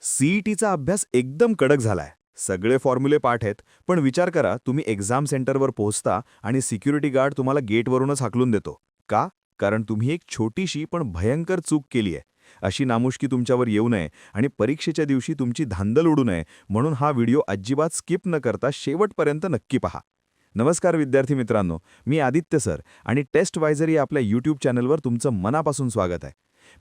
सीईटीचा अभ्यास एकदम कडक झालाय. सगळे फॉर्म्युले पाठ आहेत, पण विचार करा तुम्ही एक्झाम सेंटरवर पोहोचता आणि सिक्युरिटी गार्ड तुम्हाला गेटवरूनच हाकलून देतो. का? कारण तुम्ही एक छोटीशी पण भयंकर चूक केली आहे. अशी नामुष्की तुमच्यावर येऊ नये आणि परीक्षेच्या दिवशी तुमची धांदल उडू नये म्हणून हा व्हिडिओ अजिबात स्किप न करता शेवटपर्यंत नक्की पहा. नमस्कार विद्यार्थी मित्रांनो, मी आदित्य सर आणि टेस्टवायझर या आपल्या यूट्यूब चॅनलवर तुमचं मनापासून स्वागत आहे.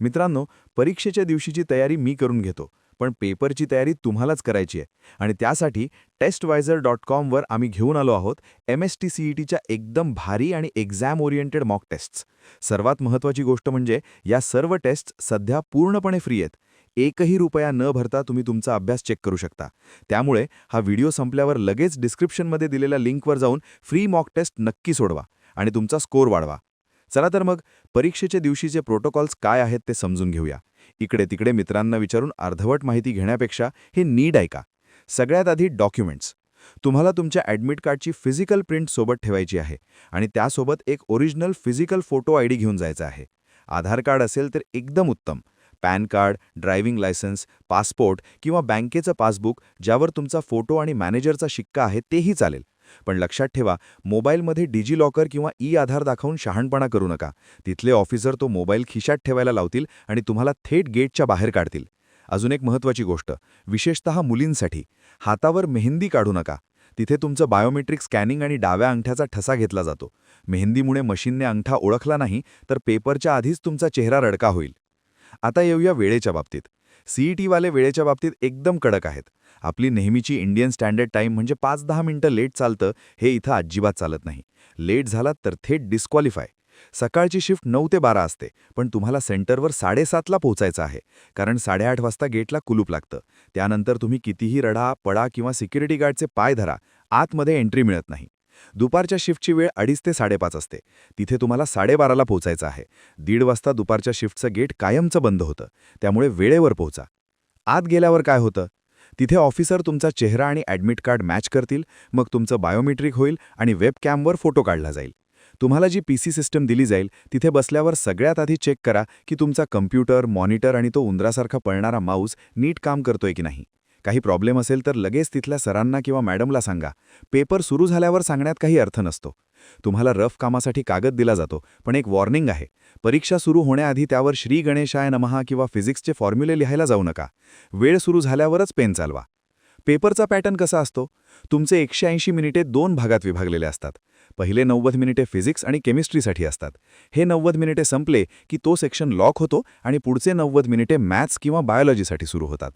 मित्रांनो, परीक्षेच्या दिवशीची तयारी मी करून घेतो, पण पेपरची तयारी तुम्हालाच करायची आहे आणि त्यासाठी testwiser.com वर आम्ही घेऊन आलो आहोत MST-CETच्या एकदम भारी आणि एक्झाम ओरिएंटेड मॉक टेस्ट्स. सर्वात महत्त्वाची गोष्ट म्हणजे या सर्व टेस्ट्स सध्या पूर्णपणे फ्री आहेत. एकही रुपया न भरता तुम्ही तुमचा अभ्यास चेक करू शकता. त्यामुळे हा व्हिडिओ संपल्यावर लगेच डिस्क्रिप्शनमध्ये दिलेल्या लिंकवर जाऊन फ्री मॉक टेस्ट नक्की सोडवा आणि तुमचा स्कोर वाढवा. चला तर मग परीक्षेच्या दिवशीचे प्रोटोकॉल्स काय आहेत ते समजून घेऊया. इकडे तिकडे मित्रांना विचारून अर्धवट माहिती घेण्यापेक्षा हे नीट ऐका. सगळ्यात आधी डॉक्युमेंट्स. तुम्हाला तुमच्या ॲडमिट कार्डची फिजिकल प्रिंट सोबत ठेवायची आहे आणि त्यासोबत एक ओरिजिनल फिजिकल फोटो आयडी घेऊन जायचा आहे. आधार कार्ड असेल तर एकदम उत्तम. Pan card, driving licence, passport किंवा बँकेचं पासबुक ज्यावर तुमचा फोटो आणि मॅनेजरचा शिक्का आहे तेही चालेल. पण लक्षात ठेवा, मोबाईलमध्ये डिजिलॉकर किंवा आधार दाखवून शहाणपणा करू नका. तिथले ऑफिसर तो मोबाईल खिशात ठेवायला लावतील आणि तुम्हाला थेट गेटच्या बाहेर काढतील. अजून एक महत्त्वाची गोष्ट, विशेषतः मुलींसाठी, हातावर मेहंदी काढू नका. तिथे तुमचं बायोमेट्रिक स्कॅनिंग आणि डाव्या अंगठ्याचा ठसा घेतला जातो. मेहंदीमुळे मशीनने अंगठा ओळखला नाही तर पेपरच्या आधीच तुमचा चेहरा रडका होईल. आता येऊया वेळेच्या बाबतीत. सीईटीवाले वेळेच्या बाबतीत एकदम कडक आहेत. आपली नेहमीची इंडियन स्टँडर्ड टाईम म्हणजे 5-10 मिनिटं लेट चालतं, हे इथं अजिबात चालत नाही. लेट झालात तर थेट डिस्क्वालिफाय. सकाळची शिफ्ट 9 ते 12 असते, पण तुम्हाला सेंटरवर 7:30ला पोहोचायचं आहे, कारण 8:30 वाजता गेटला कुलूप लागतं. त्यानंतर तुम्ही कितीही रडा, पडा किंवा सिक्युरिटी गार्डचे पाय धरा, आतमध्ये एंट्री मिळत नाही. दुपारच्या शिफ्टची वेळ 2:30 ते 5:30 असते. तिथे तुम्हाला 12:30ला पोहोचायचं आहे. 1:30 वाजता दुपारच्या शिफ्टचं गेट कायमचं बंद होतं, त्यामुळे वेळेवर पोहोचा. आत गेल्यावर काय होतं? तिथे ऑफिसर तुमचा चेहरा आणि ॲडमिट कार्ड मॅच करतील, मग तुमचं बायोमेट्रिक होईल आणि वेबकॅमवर फोटो काढला जाईल. तुम्हाला जी PC सिस्टम दिली जाईल तिथे बसल्यावर सगळ्यात आधी चेक करा की तुमचा कम्प्युटर, मॉनिटर आणि तो उंदरासारखा पळणारा माऊस नीट काम करतोय की नाही. काही प्रॉब्लेम असेल तर लगेच तिथल्या सरांना किंवा मॅडमला सांगा. पेपर सुरू झाल्यावर सांगण्यात काही अर्थ नसतो. तुम्हाला रफ कामासाठी कागद दिला जातो, पण एक वॉर्निंग आहे. परीक्षा सुरू होण्याआधी त्यावर श्री गणेशाय नमः किंवा फिजिक्सचे फॉर्म्युले लिहायला जाऊ नका. वेळ सुरू झाल्यावरच पेन चालवा. पेपरचा पॅटर्न कसा असतो? तुमचे 180 मिनिटे 2 भागात विभागलेले असतात. पहिले 90 मिनिटे फिजिक्स आणि केमिस्ट्रीसाठी असतात. हे 90 मिनिटे संपले की तो सेक्शन लॉक होतो आणि पुढचे 90 मिनिटे मॅथ्स किंवा बायोलॉजीसाठी सुरू होतात.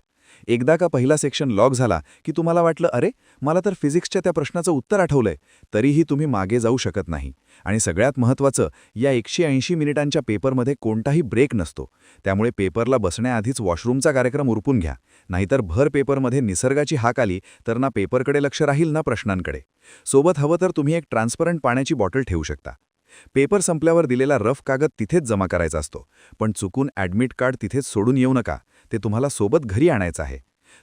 एकदा का पहिला सेक्शन लॉक झाला की तुम्हाला वाटलं, अरे मला तर फिजिक्सच्या त्या प्रश्नाचं उत्तर आठवलंय, तरीही तुम्ही मागे जाऊ शकत नाही. आणि सगळ्यात महत्त्वाचं, या 180 मिनिटांच्या पेपरमध्ये कोणताही ब्रेक नसतो. त्यामुळे पेपरला बसण्याआधीच वॉशरूमचा कार्यक्रम उरकून घ्या. नाहीतर भर पेपरमध्ये निसर्गाची हाक आली तर ना पेपरकडे लक्ष राहील ना प्रश्नांकडे. सोबत हवं तर तुम्ही एक ट्रान्सपरंट पाण्याची बॉटल ठेवू शकता. पेपर संपल्यावर दिलेला रफ कागद तिथेच जमा करायचा असतो, पण चुकून ॲडमिट कार्ड तिथेच सोडून येऊ नका. ते तुम्हाला सोबत घरी आणायचं आहे.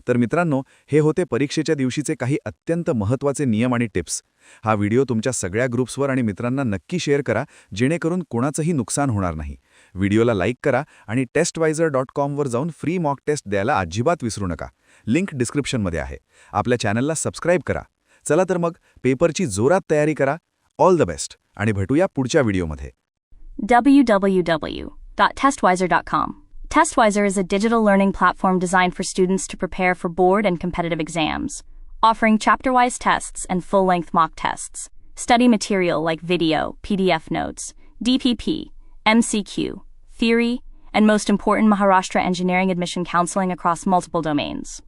तर मित्रांनो, हे होते परीक्षेच्या दिवशीचे काही अत्यंत महत्त्वाचे नियम आणि टिप्स. हा व्हिडिओ तुमच्या सगळ्या ग्रुप्सवर आणि मित्रांना नक्की शेअर करा, जेणेकरून कोणाचंही नुकसान होणार नाही. व्हिडिओला लाईक करा आणि testwiser.com वर जाऊन फ्री मॉक टेस्ट द्यायला अजिबात विसरू नका. लिंक डिस्क्रिप्शनमध्ये आहे. आपल्या चॅनलला सबस्क्राईब करा. चला तर मग पेपरची जोरात तयारी करा. ऑल द बेस्ट आणि भेटूया पुढच्या व्हिडिओमध्ये. www.testwiser.com. Testwiser is a digital learning platform designed for students to prepare for board and competitive exams, offering chapter-wise tests and full-length mock tests. Study material like video, PDF notes, DPP, MCQ, theory, and most important, Maharashtra engineering admission counseling across multiple domains.